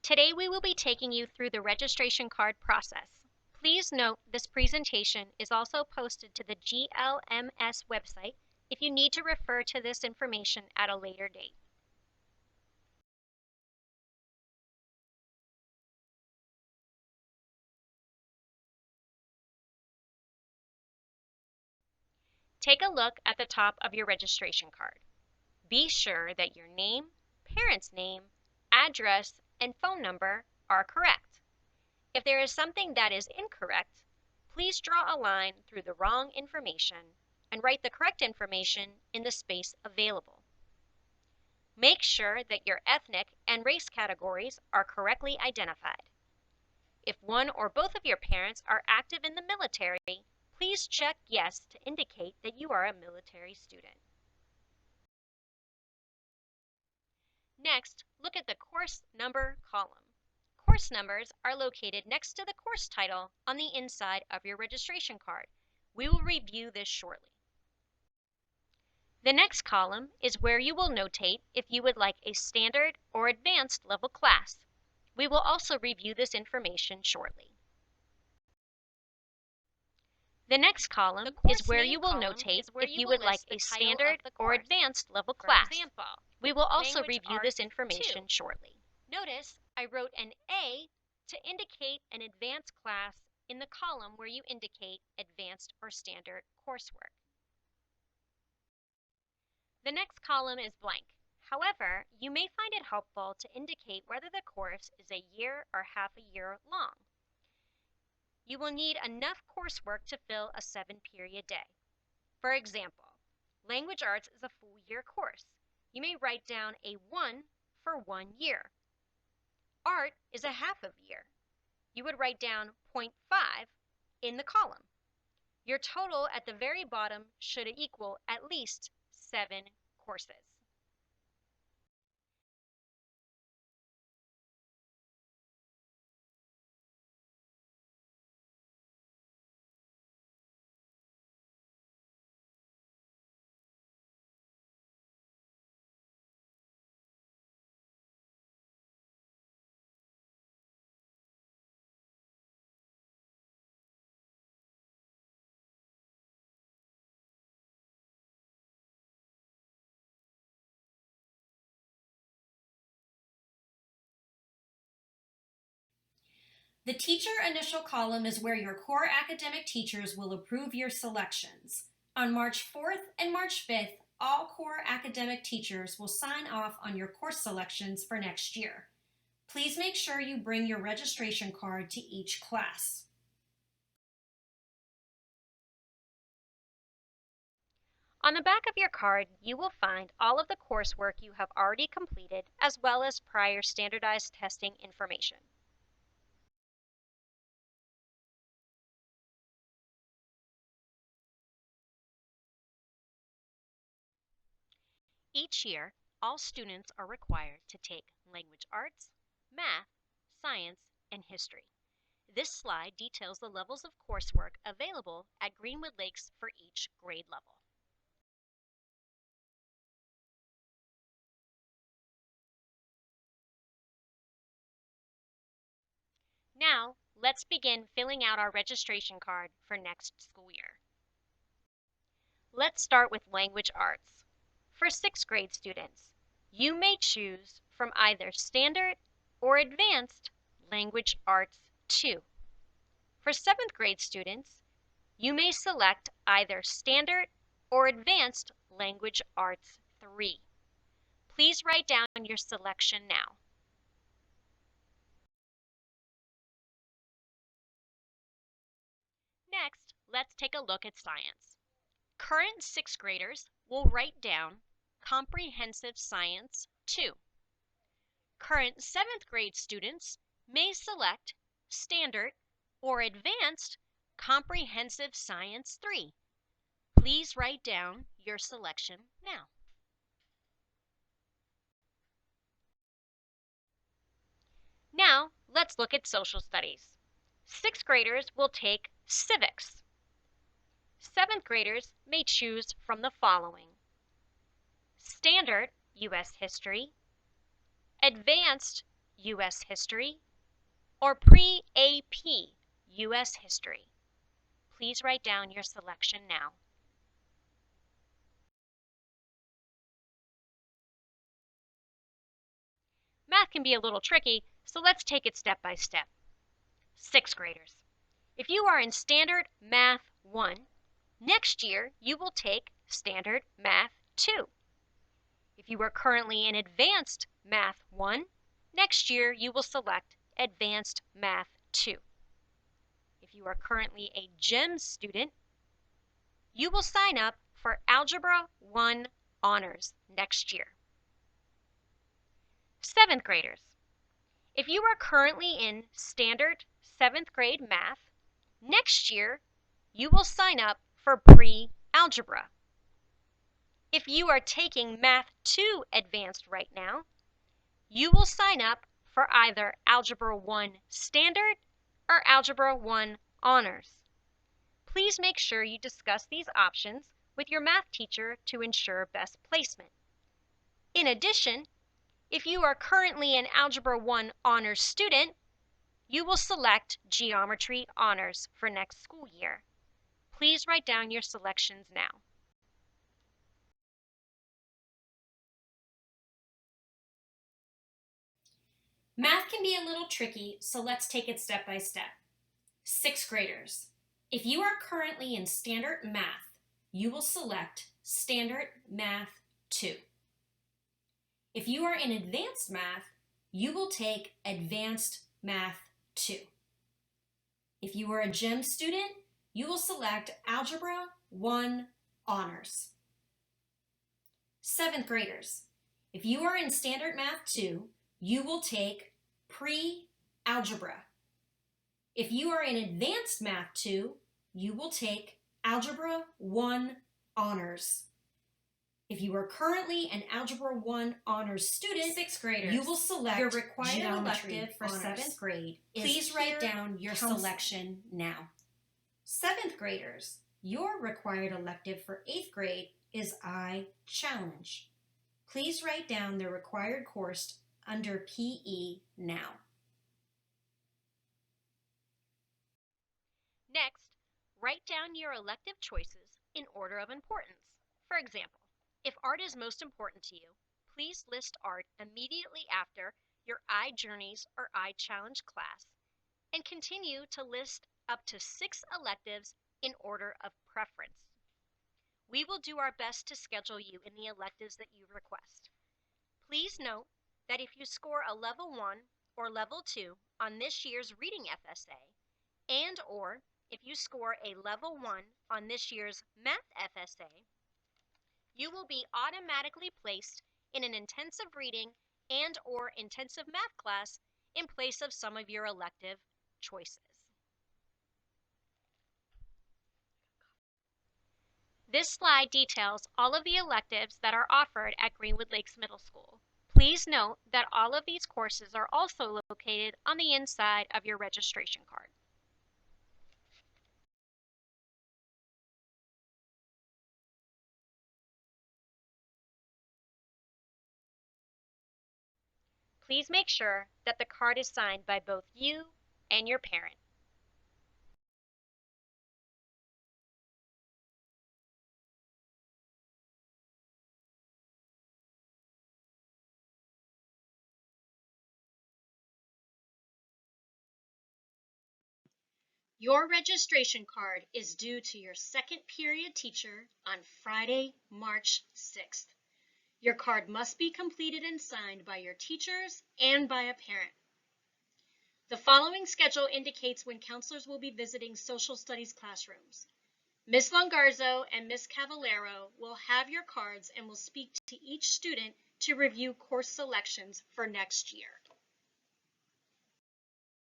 Today we will be taking you through the registration card process. Please note this presentation is also posted to the GLMS website if you need to refer to this information at a later date. Take a look at the top of your registration card. Be sure that your name, parent's name, address, and phone number are correct. If there is something that is incorrect, please draw a line through the wrong information and write the correct information in the space available. Make sure that your ethnic and race categories are correctly identified. If one or both of your parents are active in the military, please check yes to indicate that you are a military student. Next, look at the course number column. Course numbers are located next to the course title on the inside of your registration card. We will review this shortly. The next column is where you will notate if you would like a standard or advanced level class. We will also review this information shortly. The next column is where you will notate if you would like a standard or advanced level class. We will also review this information shortly. Notice I wrote an A to indicate an advanced class in the column where you indicate advanced or standard coursework. The next column is blank. However, you may find it helpful to indicate whether the course is a year or half a year long. You will need enough coursework to fill a 7-period day. For example, language arts is a full year course. You may write down a 1 for 1 year. Art is a half of year. You would write down 0.5 in the column. Your total at the very bottom should equal at least 7 courses. The teacher initial column is where your core academic teachers will approve your selections. On March 4th and March 5th, all core academic teachers will sign off on your course selections for next year. Please make sure you bring your registration card to each class. On the back of your card, you will find all of the coursework you have already completed, as well as prior standardized testing information. Each year, all students are required to take language arts, math, science, and history. This slide details the levels of coursework available at Greenwood Lakes for each grade level. Now, let's begin filling out our registration card for next school year. Let's start with language arts. For 6th grade students, you may choose from either standard or advanced language arts 2. For 7th grade students, you may select either standard or advanced language arts 3. Please write down your selection now. Next, let's take a look at science. Current 6th graders will write down Comprehensive Science 2. Current 7th grade students may select Standard or Advanced Comprehensive Science 3. Please write down your selection now. Now, let's look at social studies. 6th graders will take civics. 7th graders may choose from the following: Standard U.S. History, Advanced U.S. History, or Pre-AP U.S. History? Please write down your selection now. Math can be a little tricky, so let's take it step by step. Sixth graders, if you are in Standard Math 1, next year you will take Standard Math 2. If you are currently in Advanced Math 1, next year you will select Advanced Math 2. If you are currently a GEMS student, you will sign up for Algebra 1 Honors next year. Seventh graders, if you are currently in Standard 7th grade Math, next year you will sign up for Pre-Algebra. If you are taking Math 2 Advanced right now, you will sign up for either Algebra 1 Standard or Algebra 1 Honors. Please make sure you discuss these options with your math teacher to ensure best placement. In addition, if you are currently an Algebra 1 Honors student, you will select Geometry Honors for next school year. Please write down your selections now. Math can be a little tricky, so let's take it step by step. Sixth graders, if you are currently in Standard Math, you will select Standard Math 2. If you are in Advanced Math, you will take Advanced Math 2. If you are a GEMS student, you will select Algebra 1 Honors. Seventh graders, if you are in Standard Math 2, you will take Pre-Algebra. If you are in Advanced Math 2, you will take Algebra 1 Honors. If you are currently an Algebra 1 Honors student, sixth graders, you will select your required elective for seventh grade. Please write down your selection now. Seventh graders, your required elective for eighth grade is Challenge. Please write down the required course under PE now. Next, write down your elective choices in order of importance. For example, if art is most important to you, please list art immediately after your iJourneys or iChallenge class, and continue to list up to 6 electives in order of preference. We will do our best to schedule you in the electives that you request. Please note that if you score a Level 1 or Level 2 on this year's Reading FSA, and or if you score a Level 1 on this year's Math FSA, you will be automatically placed in an intensive reading and or intensive math class in place of some of your elective choices. This slide details all of the electives that are offered at Greenwood Lakes Middle School. Please note that all of these courses are also located on the inside of your registration card. Please make sure that the card is signed by both you and your parent. Your registration card is due to your second period teacher on Friday, March 6th. Your card must be completed and signed by your teachers and by a parent. The following schedule indicates when counselors will be visiting social studies classrooms. Ms. Longarzo and Ms. Cavallero will have your cards and will speak to each student to review course selections for next year.